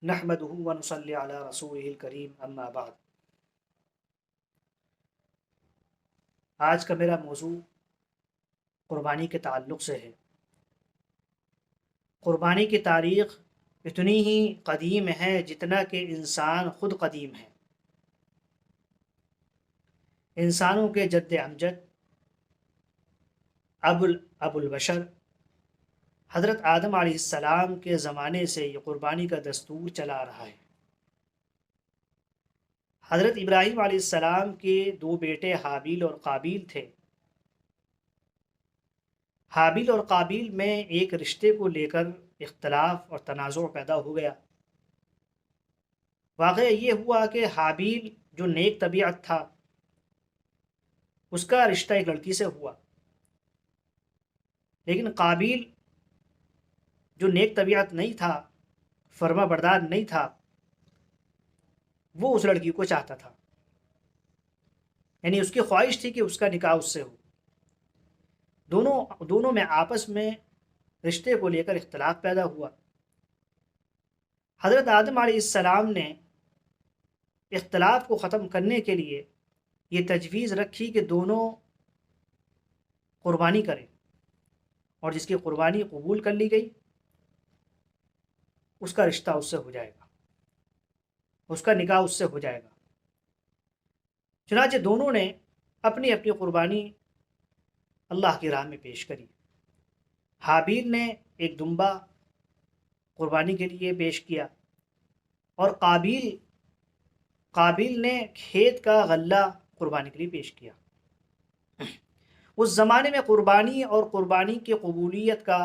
نحمده ونصلی علی رسولہ الکریم اما بعد۔ آج کا میرا موضوع قربانی کے تعلق سے ہے۔ قربانی کی تاریخ اتنی ہی قدیم ہے جتنا کہ انسان خود قدیم ہے۔ انسانوں کے جد امجد ابو البشر حضرت آدم علیہ السلام کے زمانے سے یہ قربانی کا دستور چلا آ رہا ہے۔ حضرت ابراہیم علیہ السلام کے دو بیٹے حابیل اور قابیل تھے۔ حابیل اور قابیل میں ایک رشتے کو لے کر اختلاف اور تنازع پیدا ہو گیا۔ واقعہ یہ ہوا کہ حابیل جو نیک طبیعت تھا، اس کا رشتہ ایک لڑکی سے ہوا، لیکن قابیل جو نیک طبیعت نہیں تھا، فرما بردار نہیں تھا، وہ اس لڑکی کو چاہتا تھا، یعنی اس کی خواہش تھی کہ اس کا نکاح اس سے ہو۔ دونوں میں آپس میں رشتے کو لے کر اختلاف پیدا ہوا۔ حضرت آدم علیہ السلام نے اختلاف کو ختم کرنے کے لیے یہ تجویز رکھی کہ دونوں قربانی کریں، اور جس کی قربانی قبول کر لی گئی اس کا رشتہ اس سے ہو جائے گا، اس کا نکاح اس سے ہو جائے گا۔ چنانچہ دونوں نے اپنی اپنی قربانی اللہ کی راہ میں پیش کری۔ حابیل نے ایک دمبا قربانی کے لیے پیش کیا، اور قابیل نے کھیت کا غلہ قربانی کے لیے پیش کیا۔ اس زمانے میں قربانی اور قربانی کی قبولیت کا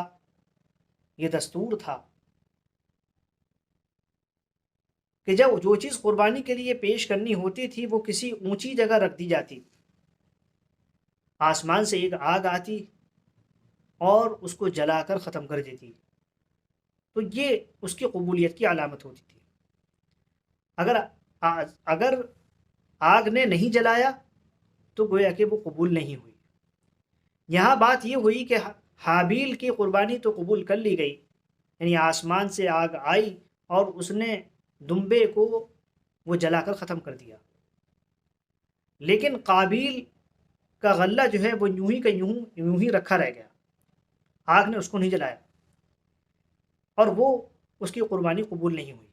یہ دستور تھا کہ جب جو چیز قربانی کے لیے پیش کرنی ہوتی تھی وہ کسی اونچی جگہ رکھ دی جاتی، آسمان سے ایک آگ آتی اور اس کو جلا کر ختم کر دیتی، تو یہ اس کی قبولیت کی علامت ہوتی تھی۔ اگر آگ نے نہیں جلایا تو گویا کہ وہ قبول نہیں ہوئی۔ یہاں بات یہ ہوئی کہ حابیل کی قربانی تو قبول کر لی گئی، یعنی آسمان سے آگ آئی اور اس نے دمبے کو وہ جلا کر ختم کر دیا، لیکن قابیل کا غلہ جو ہے وہ یوں ہی رکھا رہ گیا، آگ نے اس کو نہیں جلایا، اور وہ اس کی قربانی قبول نہیں ہوئی۔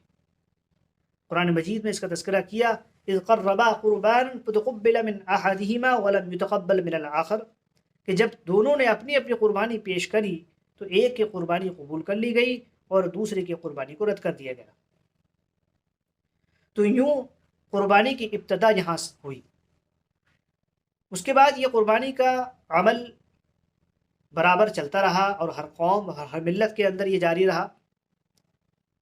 قرآن مجید میں اس کا تذکرہ کیا، اذ قربا قربانا فتقبل من احدهما ولم يتقبل من الاخر، کہ جب دونوں نے اپنی اپنی قربانی پیش کری تو ایک کی قربانی قبول کر لی گئی اور دوسرے کی قربانی کو رد کر دیا گیا۔ تو یوں قربانی کی ابتدا یہاں ہوئی۔ اس کے بعد یہ قربانی کا عمل برابر چلتا رہا، اور ہر قوم ہر ملت کے اندر یہ جاری رہا۔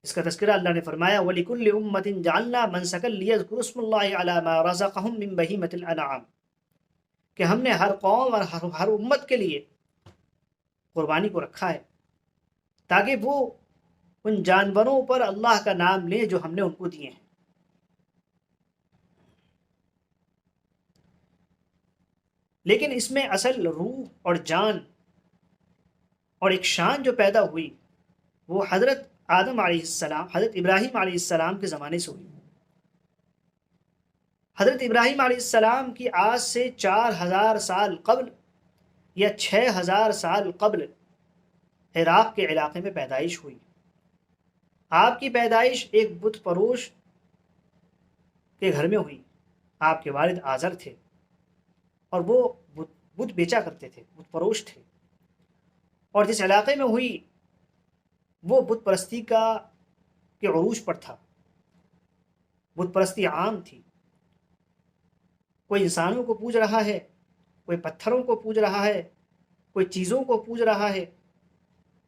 اس کا تذکرہ اللہ نے فرمایا وَلِكُلِّ أُمَّةٍ جَعَلْنَا مَنْسَكًا لِيَذْكُرُوا اسْمَ اللَّهِ عَلَى مَا رَزَقَهُم مِّن بَهِيمَةِ الْأَنْعَامِ، کہ ہم نے ہر قوم اور ہر امت کے لیے قربانی کو رکھا ہے تاکہ وہ ان جانوروں پر اللہ کا نام لیں جو ہم نے ان کو دیے ہیں۔ لیکن اس میں اصل روح اور جان اور ایک شان جو پیدا ہوئی وہ حضرت ابراہیم علیہ السلام کے زمانے سے ہوئی۔ حضرت ابراہیم علیہ السلام کی آج سے 4000 سال قبل یا 6000 سال قبل عراق کے علاقے میں پیدائش ہوئی۔ آپ کی پیدائش ایک بت پروش کے گھر میں ہوئی۔ آپ کے والد آزر تھے اور وہ بت بیچا کرتے تھے، بت پروش تھے، اور جس علاقے میں ہوئی وہ بت پرستی کے عروج پر تھا۔ بت پرستی عام تھی، کوئی انسانوں کو پوج رہا ہے، کوئی پتھروں کو پوج رہا ہے، کوئی چیزوں کو پوج رہا ہے،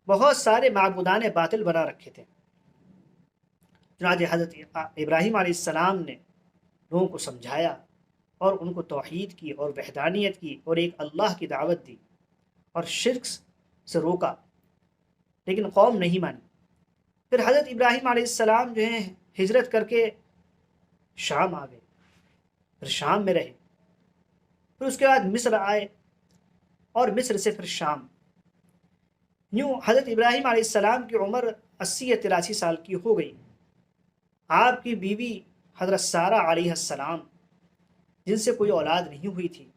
بہت سارے معبودان باطل بنا رکھے تھے۔ چنانچہ حضرت ابراہیم علیہ السلام نے لوگوں کو سمجھایا اور ان کو توحید کی اور وحدانیت کی اور ایک اللہ کی دعوت دی اور شرک سے روکا، لیکن قوم نہیں مانی۔ پھر حضرت ابراہیم علیہ السلام جو ہیں ہجرت کر کے شام آ گئے، پھر شام میں رہے، پھر اس کے بعد مصر آئے اور مصر سے پھر شام۔ یوں حضرت ابراہیم علیہ السلام کی عمر 80 یا 83 سال کی ہو گئی، آپ کی بیوی حضرت سارہ علیہ السلام، جن سے کوئی اولاد نہیں ہوئی تھی،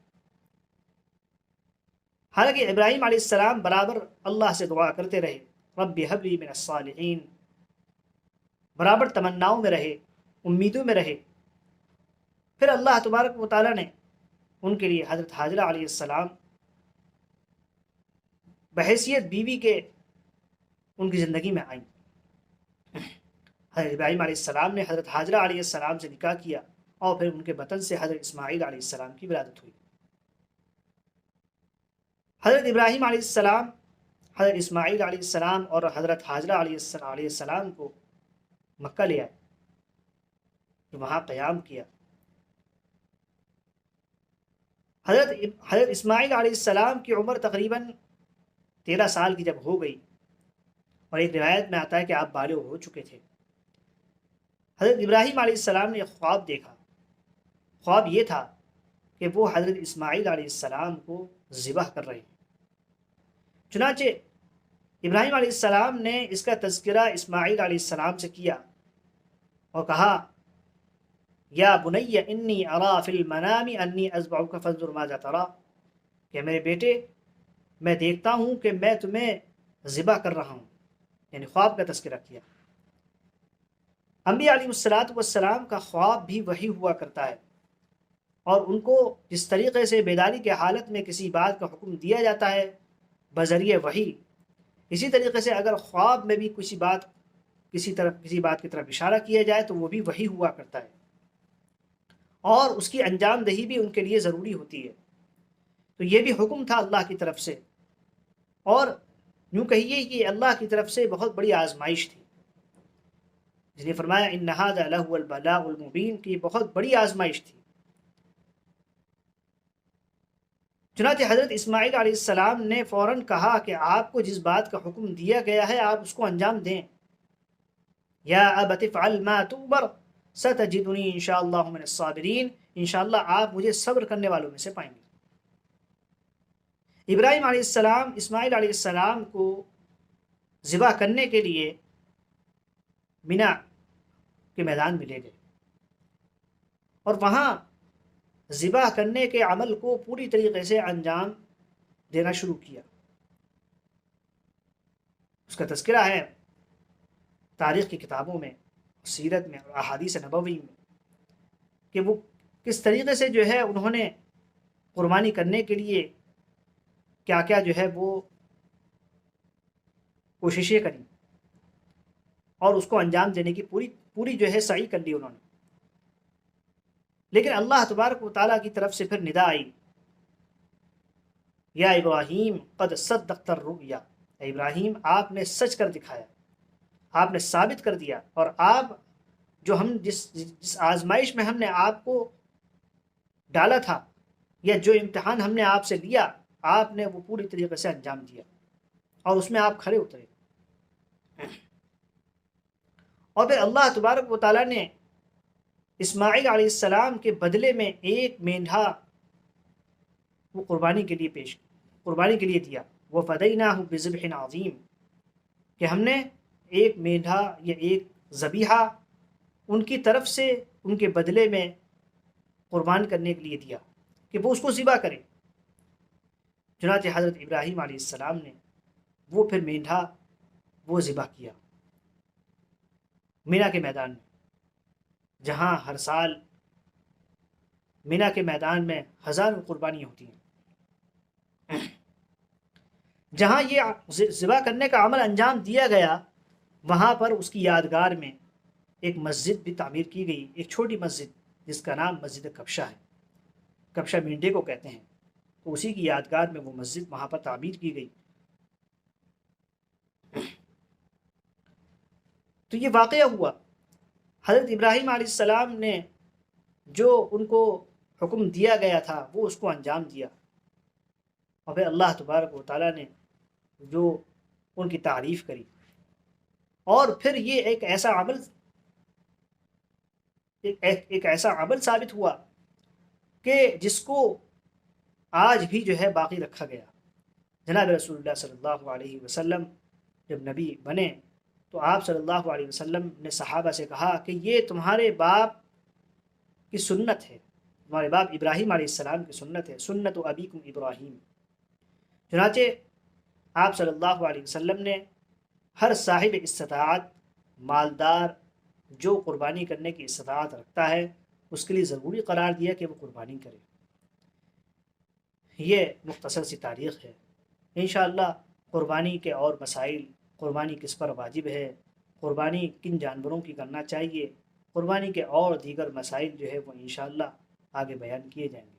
حالانکہ ابراہیم علیہ السلام برابر اللہ سے دعا کرتے رہے، رب حب لی من الصالحین، برابر تمناؤں میں رہے، امیدوں میں رہے، پھر اللہ تبارک و تعالیٰ نے ان کے لیے حضرت حاجرہ علیہ السلام بحیثیت بیوی کے ان کی زندگی میں آئیں۔ حضرت ابراہیم علیہ السلام نے حضرت حاجرہ علیہ السلام سے نکاح کیا، اور پھر ان کے بطن سے حضرت اسماعیل علیہ السلام کی ولادت ہوئی۔ حضرت ابراہیم علیہ السلام، حضرت اسماعیل علیہ السلام اور حضرت حاجرہ علیہ السلام کو مکہ لے آئے، جو وہاں قیام کیا۔ حضرت اسماعیل علیہ السلام کی عمر تقریباً 13 سال کی جب ہو گئی، اور ایک روایت میں آتا ہے کہ آپ بالغ ہو چکے تھے، حضرت ابراہیم علیہ السلام نے ایک خواب دیکھا۔ خواب یہ تھا کہ وہ حضرت اسماعیل علیہ السلام کو ذبح کر رہے ہیں۔ چنانچہ ابراہیم علیہ السلام نے اس کا تذکرہ اسماعیل علیہ السلام سے کیا اور کہا، یا بنی انی ارا فی المنام انی اذبحک فانظر ماذا تری، کہ میرے بیٹے میں دیکھتا ہوں کہ میں تمہیں ذبح کر رہا ہوں، یعنی خواب کا تذکرہ کیا۔ انبیاء علیہ السلام کا خواب بھی وہی ہوا کرتا ہے، اور ان کو جس طریقے سے بیداری کے حالت میں کسی بات کا حکم دیا جاتا ہے بذریعہ وحی، اسی طریقے سے اگر خواب میں بھی کسی بات کی طرف اشارہ کیا جائے تو وہ بھی وحی ہوا کرتا ہے، اور اس کی انجام دہی بھی ان کے لیے ضروری ہوتی ہے۔ تو یہ بھی حکم تھا اللہ کی طرف سے، اور یوں کہیے کہ اللہ کی طرف سے بہت بڑی آزمائش تھی، جس نے فرمایا ان ھذا لہو البلاء المبین، کہ یہ بہت بڑی آزمائش تھی۔ چنانچہ حضرت اسماعیل علیہ السلام نے فوراً کہا کہ آپ کو جس بات کا حکم دیا گیا ہے آپ اس کو انجام دیں۔ یا ابت افعل ما تؤمر ستجدنی انشاءاللہ من الصابرین، انشاءاللہ آپ مجھے صبر کرنے والوں میں سے پائیں گے۔ ابراہیم علیہ السلام اسماعیل علیہ السلام کو ذبح کرنے کے لیے مینا کے میدان میں لے گئے، اور وہاں ذبح کرنے کے عمل کو پوری طریقے سے انجام دینا شروع کیا۔ اس کا تذکرہ ہے تاریخ کی کتابوں میں، سیرت میں اور احادیث نبوی میں، کہ وہ کس طریقے سے جو ہے انہوں نے قربانی کرنے کے لیے کیا کیا جو ہے وہ کوششیں کریں، اور اس کو انجام دینے کی پوری جو ہے سعی کر لی انہوں نے۔ لیکن اللہ تبارک و تعالیٰ کی طرف سے پھر ندا آئی، یا ابراہیم قد صدقت الرؤیا، اے ابراہیم آپ نے سچ کر دکھایا، آپ نے ثابت کر دیا، اور آپ جو ہم جس آزمائش میں ہم نے آپ کو ڈالا تھا، یا جو امتحان ہم نے آپ سے لیا، آپ نے وہ پوری طریقے سے انجام دیا، اور اس میں آپ کھڑے اترے۔ اور پھر اللہ تبارک و تعالیٰ نے اسماعیل علیہ السلام کے بدلے میں ایک مینڈھا وہ قربانی کے لیے دیا، وَفَدَيْنَاهُ بِذِبْحٍ عَظِيمٍ، کہ ہم نے ایک مینڈھا یا ایک ذبیحہ ان کی طرف سے ان کے بدلے میں قربان کرنے کے لیے دیا کہ وہ اس کو ذبح کریں۔ چنانچہ حضرت ابراہیم علیہ السلام نے وہ پھر مینڈھا وہ ذبح کیا مینا کے میدان میں، جہاں ہر سال مینا کے میدان میں ہزاروں قربانیاں ہوتی ہیں۔ جہاں یہ ذبح کرنے کا عمل انجام دیا گیا، وہاں پر اس کی یادگار میں ایک مسجد بھی تعمیر کی گئی، ایک چھوٹی مسجد جس کا نام مسجد کبشہ ہے، کبشہ مینڈے کو کہتے ہیں، تو اسی کی یادگار میں وہ مسجد وہاں پر تعمیر کی گئی۔ تو یہ واقعہ ہوا، حضرت ابراہیم علیہ السلام نے جو ان کو حکم دیا گیا تھا وہ اس کو انجام دیا، اور پھر اللہ تبارک و تعالیٰ نے جو ان کی تعریف کری، اور پھر یہ ایک ایسا عمل ثابت ہوا کہ جس کو آج بھی جو ہے باقی رکھا گیا۔ جناب رسول اللہ صلی اللہ علیہ وسلم جب نبی بنے تو آپ صلی اللہ علیہ وسلم نے صحابہ سے کہا کہ یہ تمہارے باپ کی سنت ہے، تمہارے باپ ابراہیم علیہ السلام کی سنت ہے، سنت و ابیکم ابراہیم۔ چنانچہ آپ صلی اللہ علیہ وسلم نے ہر صاحب استطاعت، مالدار جو قربانی کرنے کی استطاعت رکھتا ہے اس کے لیے ضروری قرار دیا کہ وہ قربانی کرے۔ یہ مختصر سی تاریخ ہے۔ انشاءاللہ قربانی کے اور مسائل، قربانی کس پر واجب ہے، قربانی کن جانوروں کی کرنا چاہیے، قربانی کے اور دیگر مسائل جو ہے وہ انشاءاللہ آگے بیان کیے جائیں گے۔